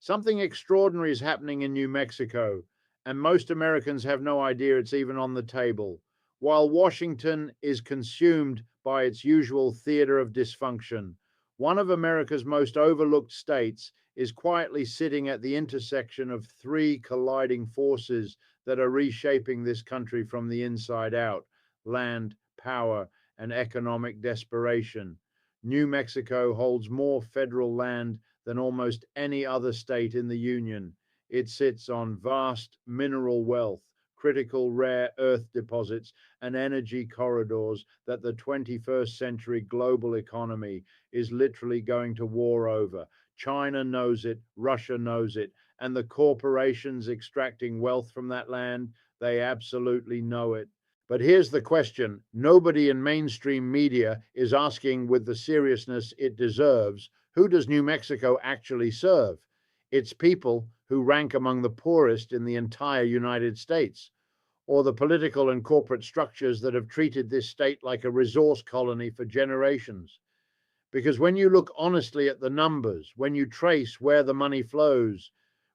Something extraordinary is happening in New Mexico, and most Americans have no idea it's even on the table. While Washington is consumed by its usual theater of dysfunction, one of America's most overlooked states is quietly sitting at the intersection of three colliding forces that are reshaping this country from the inside out: land, power, and economic desperation. New Mexico holds more federal land than almost any other state in the Union. It sits on vast mineral wealth, critical rare earth deposits, and energy corridors that the 21st century global economy is literally going to war over. China knows it, Russia knows it, and the corporations extracting wealth from that land, they absolutely know it. But here's the question nobody in mainstream media is asking with the seriousness it deserves: who does New Mexico actually serve? Its people who rank among the poorest in the entire United States, or the political and corporate structures that have treated this state like a resource colony for generations. Because when you look honestly at the numbers, when you trace where the money flows,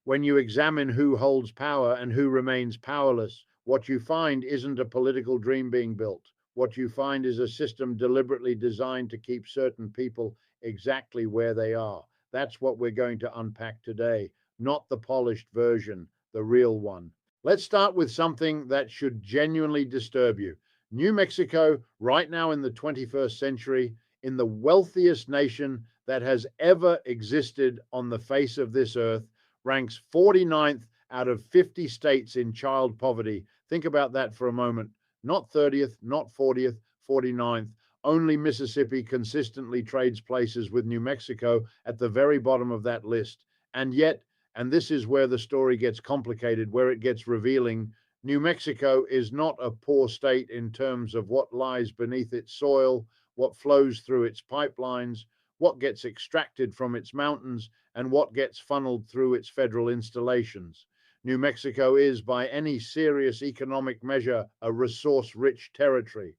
when you examine who holds power and who remains powerless, what you find isn't a political dream being built. What you find is a system deliberately designed to keep certain people exactly where they are. That's what we're going to unpack today, not the polished version, the real one. Let's start with something that should genuinely disturb you. New Mexico, right now in the 21st century, in the wealthiest nation that has ever existed on the face of this earth, ranks 49th out of 50 states in child poverty. Think about that for a moment. Not 30th, not 40th, 49th. Only Mississippi consistently trades places with New Mexico at the very bottom of that list. And yet, and this is where the story gets complicated, where it gets revealing, New Mexico is not a poor state in terms of what lies beneath its soil, what flows through its pipelines, what gets extracted from its mountains, and what gets funneled through its federal installations. New Mexico is, by any serious economic measure, a resource-rich territory.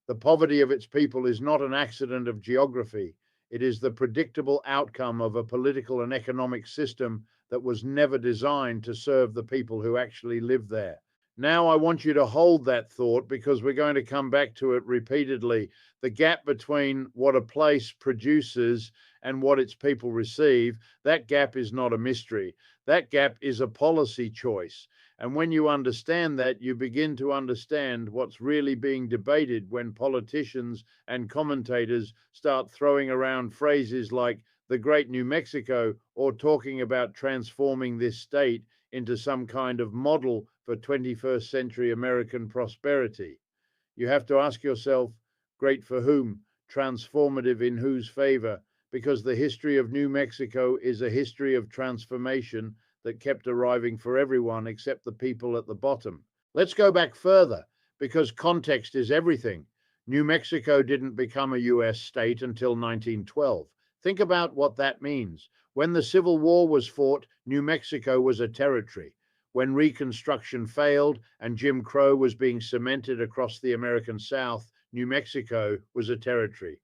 The poverty of its people is not an accident of geography. It is the predictable outcome of a political and economic system that was never designed to serve the people who actually live there. Now, I want you to hold that thought because we're going to come back to it repeatedly. The gap between what a place produces and what its people receive, that gap is not a mystery. That gap is a policy choice. And when you understand that, you begin to understand what's really being debated when politicians and commentators start throwing around phrases like the Great New Mexico or talking about transforming this state into some kind of model for 21st century American prosperity. You have to ask yourself, great for whom? Transformative in whose favor? Because the history of New Mexico is a history of transformation that kept arriving for everyone except the people at the bottom. Let's go back further, because context is everything. New Mexico didn't become a US state until 1912. Think about what that means. When the Civil War was fought, New Mexico was a territory. When Reconstruction failed and Jim Crow was being cemented across the American South, New Mexico was a territory.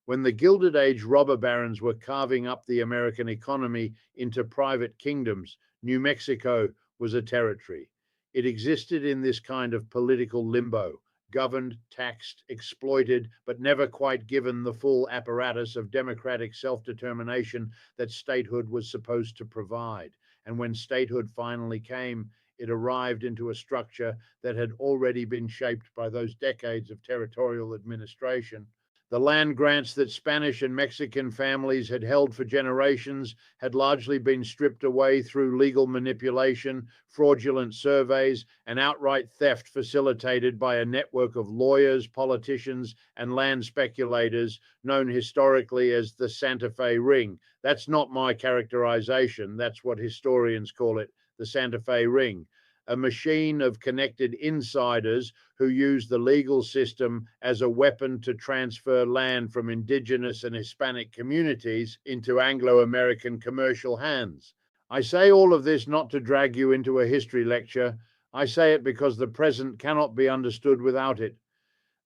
When the Gilded Age robber barons were carving up the American economy into private kingdoms, New Mexico was a territory. It existed in this kind of political limbo, governed, taxed, exploited, but never quite given the full apparatus of democratic self-determination that statehood was supposed to provide. And when statehood finally came, it arrived into a structure that had already been shaped by those decades of territorial administration. The land grants that Spanish and Mexican families had held for generations had largely been stripped away through legal manipulation, fraudulent surveys, and outright theft facilitated by a network of lawyers, politicians, and land speculators known historically as the Santa Fe Ring. That's not my characterization. That's what historians call it, the Santa Fe Ring. A machine of connected insiders who use the legal system as a weapon to transfer land from indigenous and Hispanic communities into Anglo-American commercial hands. I say all of this not to drag you into a history lecture. I say it because the present cannot be understood without it.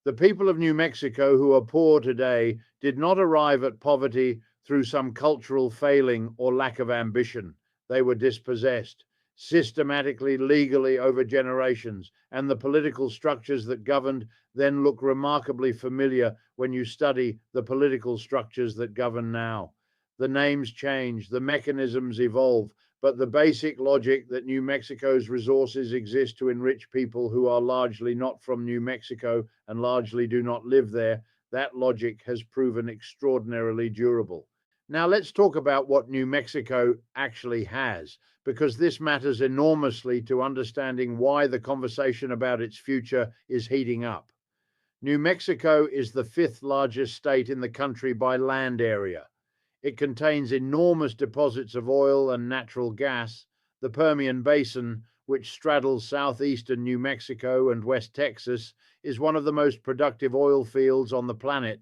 The people of New Mexico who are poor today did not arrive at poverty through some cultural failing or lack of ambition. they were dispossessed, systematically, legally over generations, and the political structures that governed then look remarkably familiar when you study the political structures that govern now. The names change, the mechanisms evolve, but the basic logic that New Mexico's resources exist to enrich people who are largely not from New Mexico and largely do not live there, that logic has proven extraordinarily durable. Now let's talk about what New Mexico actually has, because this matters enormously to understanding why the conversation about its future is heating up. New Mexico is the fifth largest state in the country by land area. It contains enormous deposits of oil and natural gas. The Permian Basin, which straddles southeastern New Mexico and West Texas, is one of the most productive oil fields on the planet.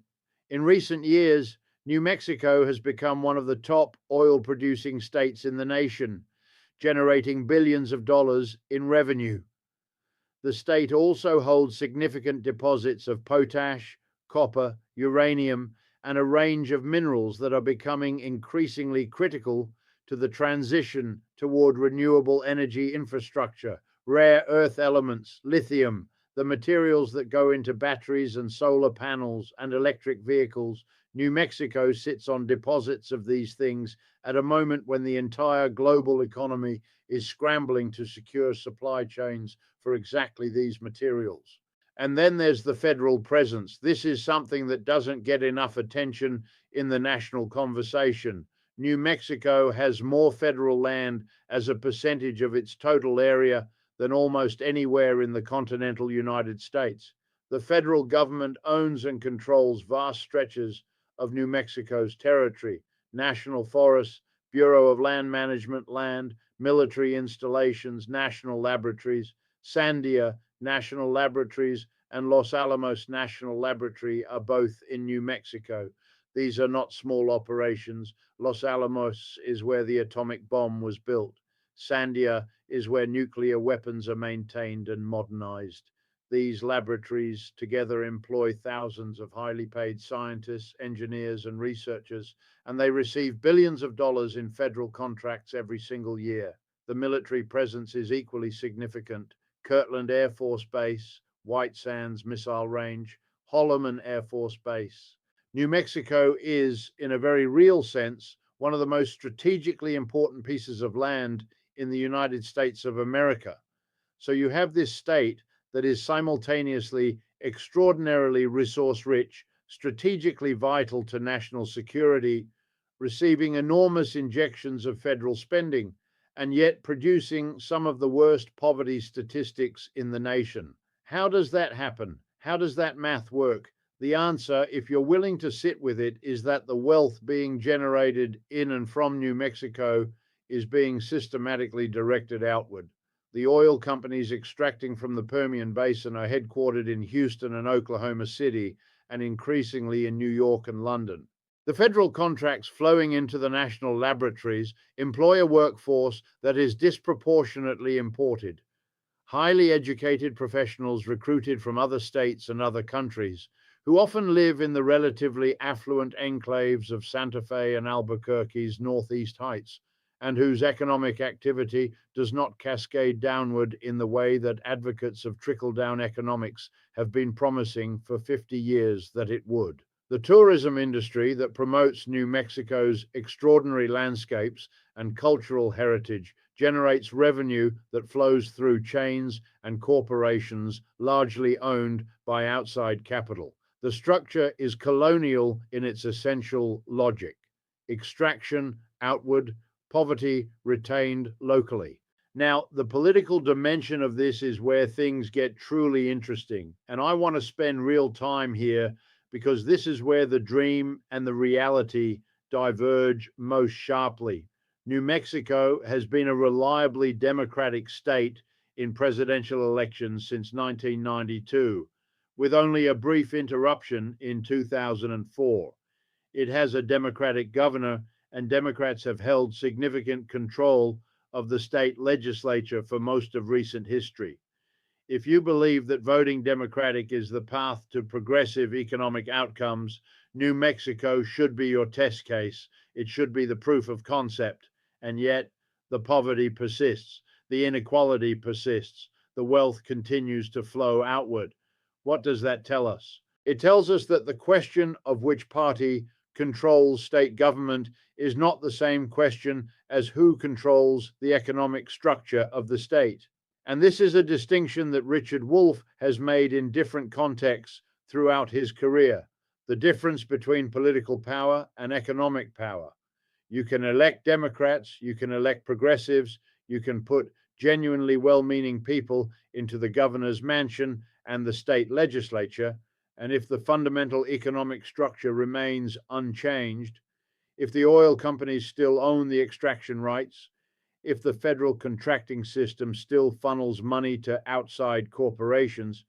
In recent years, New Mexico has become one of the top oil-producing states in the nation, generating billions of dollars in revenue. The state also holds significant deposits of potash, copper, uranium, and a range of minerals that are becoming increasingly critical to the transition toward renewable energy infrastructure, rare earth elements, lithium, the materials that go into batteries and solar panels and electric vehicles. New Mexico sits on deposits of these things at a moment when the entire global economy is scrambling to secure supply chains for exactly these materials. And then there's the federal presence. This is something that doesn't get enough attention in the national conversation. New Mexico has more federal land as a percentage of its total area than almost anywhere in the continental United States. The federal government owns and controls vast stretches of New Mexico's territory, national forests, Bureau of Land Management land, military installations, national laboratories. Sandia National Laboratories and Los Alamos National Laboratory are both in New Mexico. These are not small operations. Los Alamos is where the atomic bomb was built. Sandia is where nuclear weapons are maintained and modernized. These laboratories together employ thousands of highly paid scientists, engineers, and researchers, and they receive billions of dollars in federal contracts every single year. The military presence is equally significant. Kirtland Air Force Base, White Sands Missile Range, Holloman Air Force Base. New Mexico is, in a very real sense, one of the most strategically important pieces of land in the United States of America. So you have this state that is simultaneously extraordinarily resource rich, strategically vital to national security, receiving enormous injections of federal spending, and yet producing some of the worst poverty statistics in the nation. How does that happen? How does that math work? The answer, if you're willing to sit with it, is that the wealth being generated in and from New Mexico is being systematically directed outward. The oil companies extracting from the Permian Basin are headquartered in Houston and Oklahoma City, and increasingly in New York and London. The federal contracts flowing into the national laboratories employ a workforce that is disproportionately imported. Highly educated professionals recruited from other states and other countries, who often live in the relatively affluent enclaves of Santa Fe and Albuquerque's Northeast Heights, and whose economic activity does not cascade downward in the way that advocates of trickle-down economics have been promising for 50 years that it would. The tourism industry that promotes New Mexico's extraordinary landscapes and cultural heritage generates revenue that flows through chains and corporations largely owned by outside capital. The structure is colonial in its essential logic: extraction outward, poverty retained locally. Now, the political dimension of this is where things get truly interesting, and I want to spend real time here because this is where the dream and the reality diverge most sharply. New Mexico has been a reliably democratic state in presidential elections since 1992, with only a brief interruption in 2004. It has a Democratic governor, and Democrats have held significant control of the state legislature for most of recent history. If you believe that voting Democratic is the path to progressive economic outcomes, New Mexico should be your test case. It should be the proof of concept. And yet, the poverty persists, the inequality persists, the wealth continues to flow outward. What does that tell us? It tells us that the question of which party controls state government is not the same question as who controls the economic structure of the state. And this is a distinction that Richard Wolff has made in different contexts throughout his career, the difference between political power and economic power. You can elect Democrats, you can elect progressives, you can put genuinely well-meaning people into the governor's mansion and the state legislature, and if the fundamental economic structure remains unchanged, if the oil companies still own the extraction rights, if the federal contracting system still funnels money to outside corporations,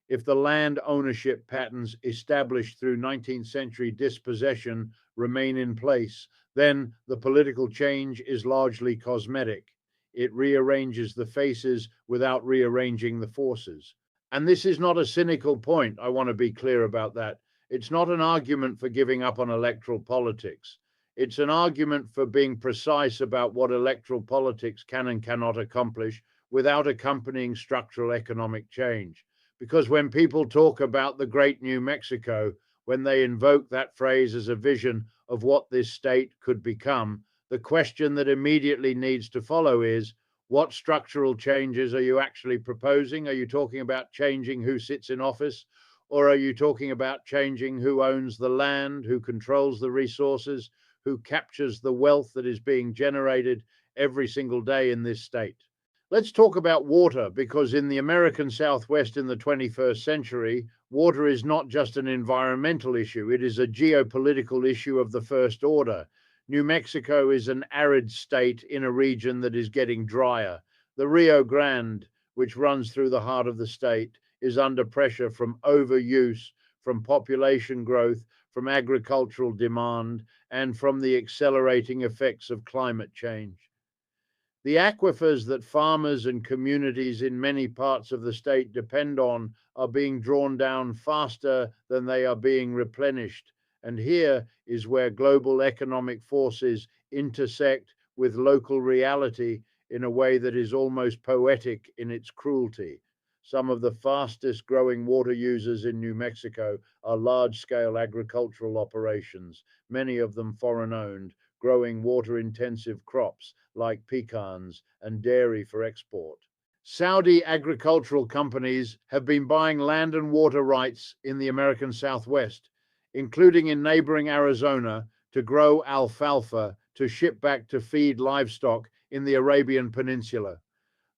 if the land ownership patterns established through 19th century dispossession remain in place, then the political change is largely cosmetic. It rearranges the faces without rearranging the forces. And this is not a cynical point. I want to be clear about that. It's not an argument for giving up on electoral politics. It's an argument for being precise about what electoral politics can and cannot accomplish without accompanying structural economic change. Because when people talk about the great New Mexico, when they invoke that phrase as a vision of what this state could become, the question that immediately needs to follow is, what structural changes are you actually proposing? Are you talking about changing who sits in office? Or are you talking about changing who owns the land, who controls the resources, who captures the wealth that is being generated every single day in this state? Let's talk about water, because in the American Southwest in the 21st century, water is not just an environmental issue, it is a geopolitical issue of the first order. New Mexico is an arid state in a region that is getting drier. The Rio Grande, which runs through the heart of the state, is under pressure from overuse, from population growth, from agricultural demand, and from the accelerating effects of climate change. The aquifers that farmers and communities in many parts of the state depend on are being drawn down faster than they are being replenished. And here is where global economic forces intersect with local reality in a way that is almost poetic in its cruelty. Some of the fastest growing water users in New Mexico are large-scale agricultural operations, many of them foreign-owned, growing water-intensive crops like pecans and dairy for export. Saudi agricultural companies have been buying land and water rights in the American Southwest, including in neighboring Arizona, to grow alfalfa to ship back to feed livestock in the Arabian Peninsula.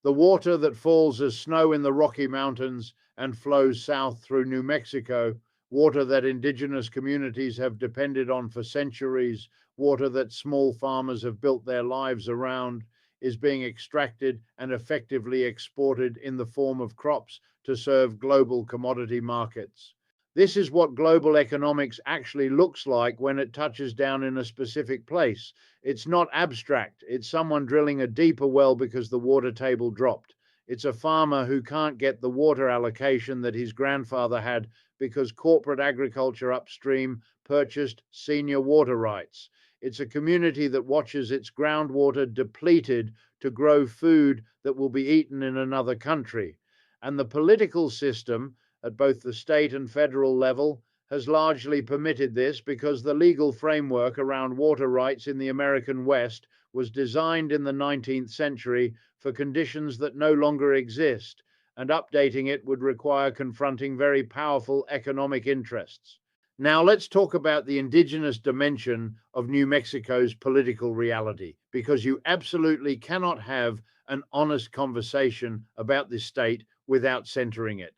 The water that falls as snow in the Rocky Mountains and flows south through New Mexico, water that indigenous communities have depended on for centuries, water that small farmers have built their lives around, is being extracted and effectively exported in the form of crops to serve global commodity markets. This is what global economics actually looks like when it touches down in a specific place. It's not abstract. It's someone drilling a deeper well because the water table dropped. It's a farmer who can't get the water allocation that his grandfather had because corporate agriculture upstream purchased senior water rights. It's a community that watches its groundwater depleted to grow food that will be eaten in another country. And the political system at both the state and federal level has largely permitted this because the legal framework around water rights in the American West was designed in the 19th century for conditions that no longer exist, and updating it would require confronting very powerful economic interests. Now let's talk about the indigenous dimension of New Mexico's political reality, because you absolutely cannot have an honest conversation about this state without centering it.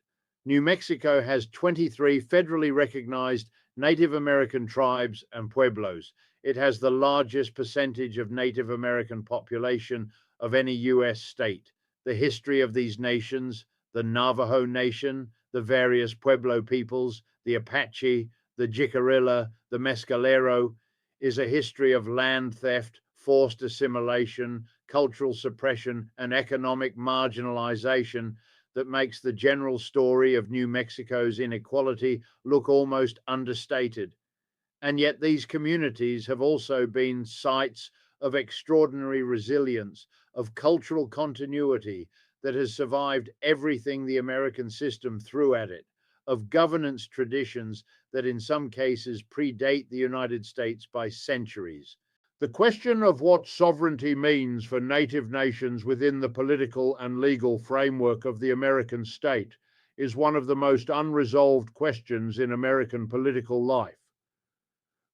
New Mexico has 23 federally recognized Native American tribes and pueblos. It has the largest percentage of Native American population of any US state. The history of these nations, the Navajo Nation, the various Pueblo peoples, the Apache, the Jicarilla, the Mescalero, is a history of land theft, forced assimilation, cultural suppression, and economic marginalization that makes the general story of New Mexico's inequality look almost understated. And yet these communities have also been sites of extraordinary resilience, of cultural continuity that has survived everything the American system threw at it, of governance traditions that in some cases predate the United States by centuries. The question of what sovereignty means for native nations within the political and legal framework of the American state is one of the most unresolved questions in American political life.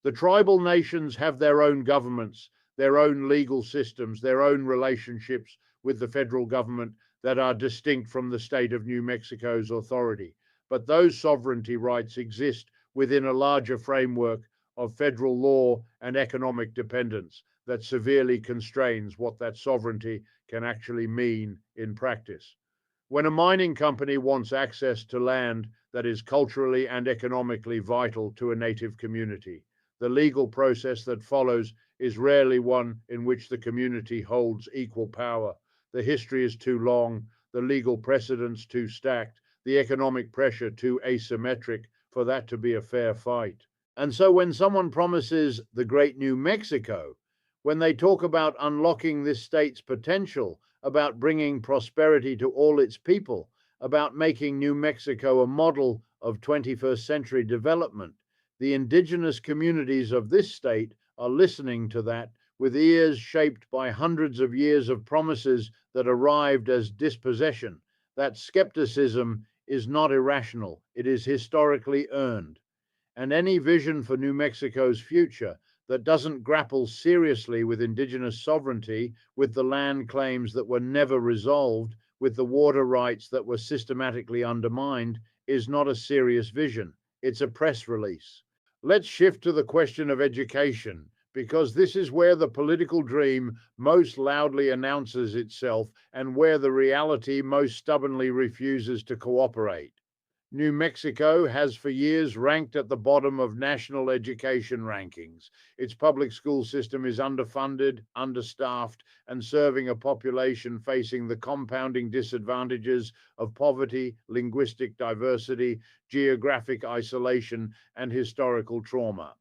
The tribal nations have their own governments, their own legal systems, their own relationships with the federal government that are distinct from the state of New Mexico's authority. But those sovereignty rights exist within a larger framework of federal law and economic dependence that severely constrains what that sovereignty can actually mean in practice. When a mining company wants access to land that is culturally and economically vital to a native community, the legal process that follows is rarely one in which the community holds equal power. The history is too long, the legal precedents too stacked, the economic pressure too asymmetric for that to be a fair fight. And so when someone promises the great New Mexico, when they talk about unlocking this state's potential, about bringing prosperity to all its people, about making New Mexico a model of 21st century development, the indigenous communities of this state are listening to that with ears shaped by hundreds of years of promises that arrived as dispossession. That skepticism is not irrational, it is historically earned. And any vision for New Mexico's future that doesn't grapple seriously with indigenous sovereignty, with the land claims that were never resolved, with the water rights that were systematically undermined, is not a serious vision. It's a press release. Let's shift to the question of education, because this is where the political dream most loudly announces itself and where the reality most stubbornly refuses to cooperate. New Mexico has for years ranked at the bottom of national education rankings. Its public school system is underfunded, understaffed, and serving a population facing the compounding disadvantages of poverty, linguistic diversity, geographic isolation, and historical trauma.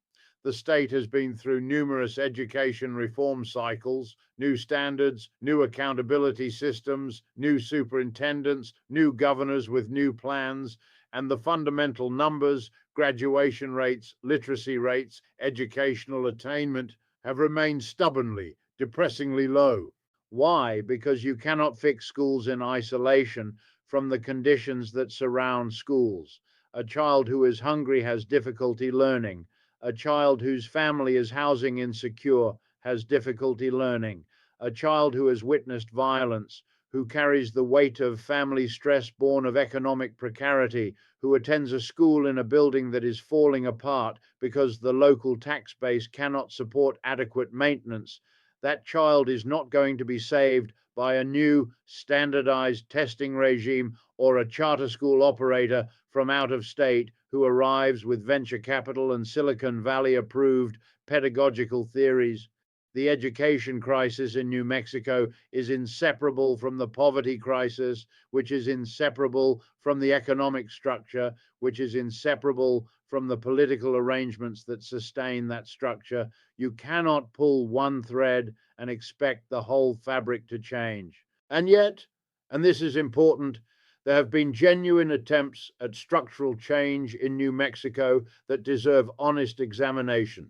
The state has been through numerous education reform cycles, new standards, new accountability systems, new superintendents, new governors with new plans, and the fundamental numbers, graduation rates, literacy rates, educational attainment have remained stubbornly, depressingly low. Why? Because you cannot fix schools in isolation from the conditions that surround schools. A child who is hungry has difficulty learning. A child whose family is housing insecure has difficulty learning. A child who has witnessed violence, who carries the weight of family stress born of economic precarity, who attends a school in a building that is falling apart because the local tax base cannot support adequate maintenance, that child is not going to be saved by a new standardized testing regime or a charter school operator from out of state who arrives with venture capital and Silicon Valley approved pedagogical theories. The education crisis in New Mexico is inseparable from the poverty crisis, which is inseparable from the economic structure, which is inseparable from the political arrangements that sustain that structure. You cannot pull one thread and expect the whole fabric to change. And yet, and this is important, there have been genuine attempts at structural change in New Mexico that deserve honest examination.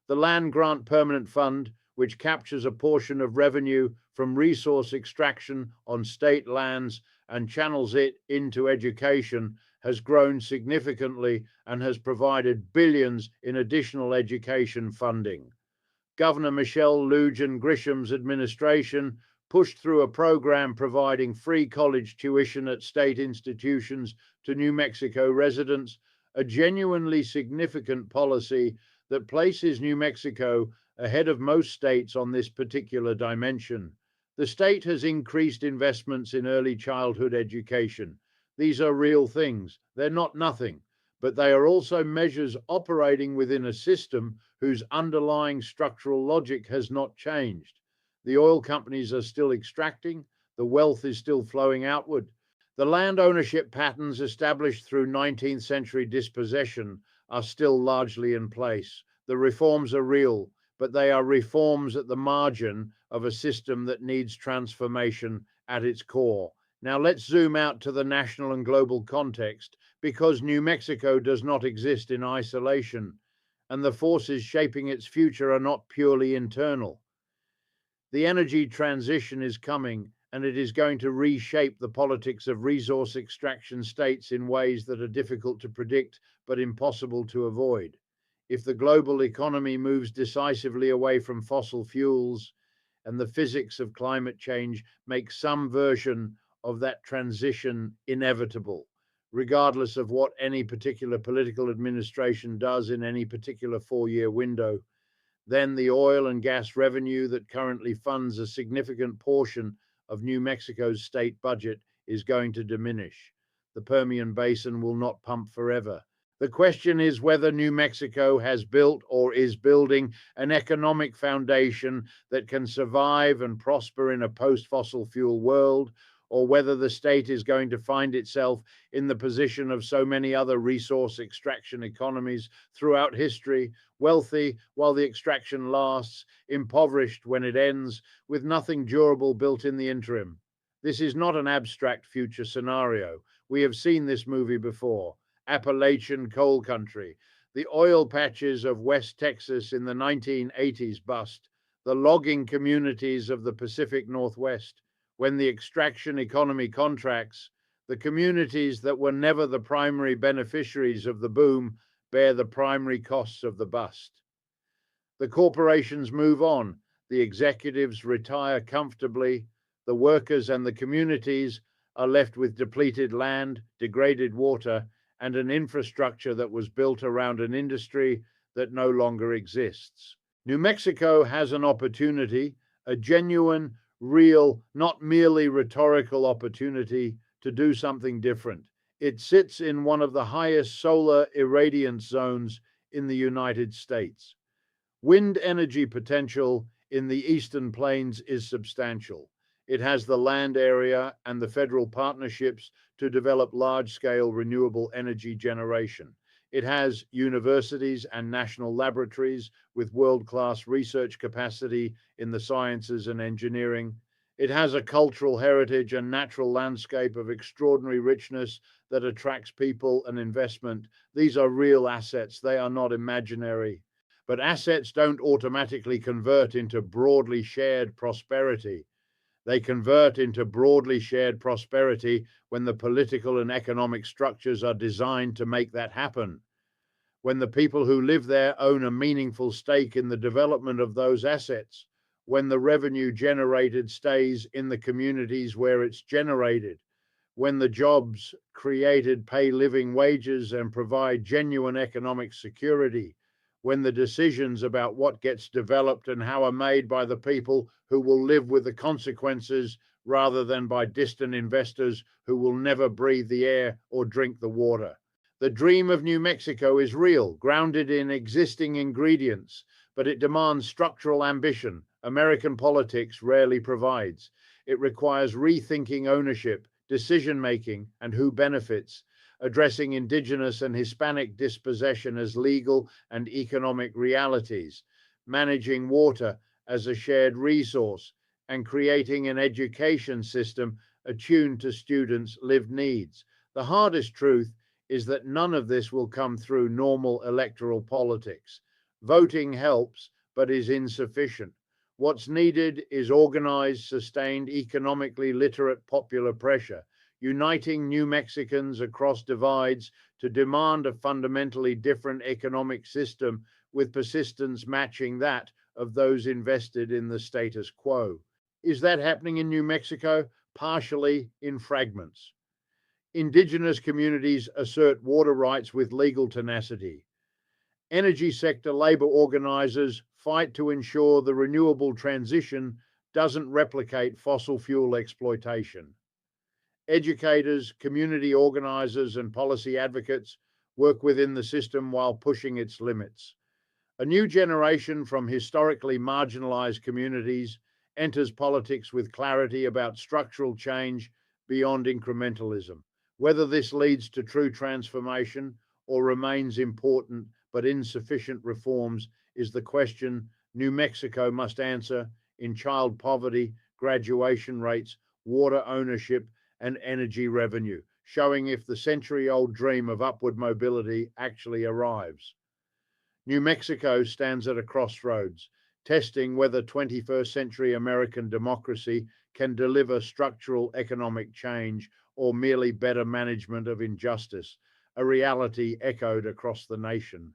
The Land Grant Permanent Fund, which captures a portion of revenue from resource extraction on state lands and channels it into education, has grown significantly and has provided billions in additional education funding. Governor Michelle Lujan Grisham's administration pushed through a program providing free college tuition at state institutions to New Mexico residents, a genuinely significant policy that places New Mexico ahead of most states on this particular dimension. The state has increased investments in early childhood education. These are real things. They're not nothing, but they are also measures operating within a system whose underlying structural logic has not changed. The oil companies are still extracting, the wealth is still flowing outward. The land ownership patterns established through 19th century dispossession are still largely in place. The reforms are real, but they are reforms at the margin of a system that needs transformation at its core. Now let's zoom out to the national and global context, because New Mexico does not exist in isolation, and the forces shaping its future are not purely internal. The energy transition is coming, and it is going to reshape the politics of resource extraction states in ways that are difficult to predict but impossible to avoid. If the global economy moves decisively away from fossil fuels, and the physics of climate change make some version of that transition inevitable, regardless of what any particular political administration does in any particular 4-year window, then the oil and gas revenue that currently funds a significant portion of New Mexico's state budget is going to diminish. The Permian Basin will not pump forever. The question is whether New Mexico has built or is building an economic foundation that can survive and prosper in a post-fossil fuel world, or whether the state is going to find itself in the position of so many other resource extraction economies throughout history, wealthy while the extraction lasts, impoverished when it ends, with nothing durable built in the interim. This is not an abstract future scenario. We have seen this movie before. Appalachian coal country, the oil patches of West Texas in the 1980s bust, the logging communities of the Pacific Northwest. When the extraction economy contracts, the communities that were never the primary beneficiaries of the boom bear the primary costs of the bust. The corporations move on, the executives retire comfortably, the workers and the communities are left with depleted land, degraded water, and an infrastructure that was built around an industry that no longer exists. New Mexico has an opportunity, a genuine, real, not merely rhetorical opportunity to do something different. It sits in one of the highest solar irradiance zones in the United States. Wind energy potential in the Eastern Plains is substantial. It has the land area and the federal partnerships to develop large-scale renewable energy generation. It has universities and national laboratories with world-class research capacity in the sciences and engineering. It has a cultural heritage and natural landscape of extraordinary richness that attracts people and investment. These are real assets, they are not imaginary. But assets don't automatically convert into broadly shared prosperity. They convert into broadly shared prosperity when the political and economic structures are designed to make that happen. When the people who live there own a meaningful stake in the development of those assets, when the revenue generated stays in the communities where it's generated, when the jobs created pay living wages and provide genuine economic security, when the decisions about what gets developed and how are made by the people who will live with the consequences rather than by distant investors who will never breathe the air or drink the water. The dream of New Mexico is real, grounded in existing ingredients, but it demands structural ambition American politics rarely provides. It requires rethinking ownership, decision-making, and who benefits, addressing indigenous and Hispanic dispossession as legal and economic realities, managing water as a shared resource, and creating an education system attuned to students' lived needs. The hardest truth is that none of this will come through normal electoral politics. Voting helps, but is insufficient. What's needed is organized, sustained, economically literate popular pressure, uniting New Mexicans across divides to demand a fundamentally different economic system with persistence matching that of those invested in the status quo. Is that happening in New Mexico? Partially, in fragments. Indigenous communities assert water rights with legal tenacity. Energy sector labor organizers fight to ensure the renewable transition doesn't replicate fossil fuel exploitation. Educators, community organizers, and policy advocates work within the system while pushing its limits. A new generation from historically marginalized communities enters politics with clarity about structural change beyond incrementalism. Whether this leads to true transformation or remains important but insufficient reforms is the question New Mexico must answer in child poverty, graduation rates, water ownership, and energy revenue, showing if the century-old dream of upward mobility actually arrives. New Mexico stands at a crossroads, testing whether 21st century American democracy can deliver structural economic change or merely better management of injustice, a reality echoed across the nation.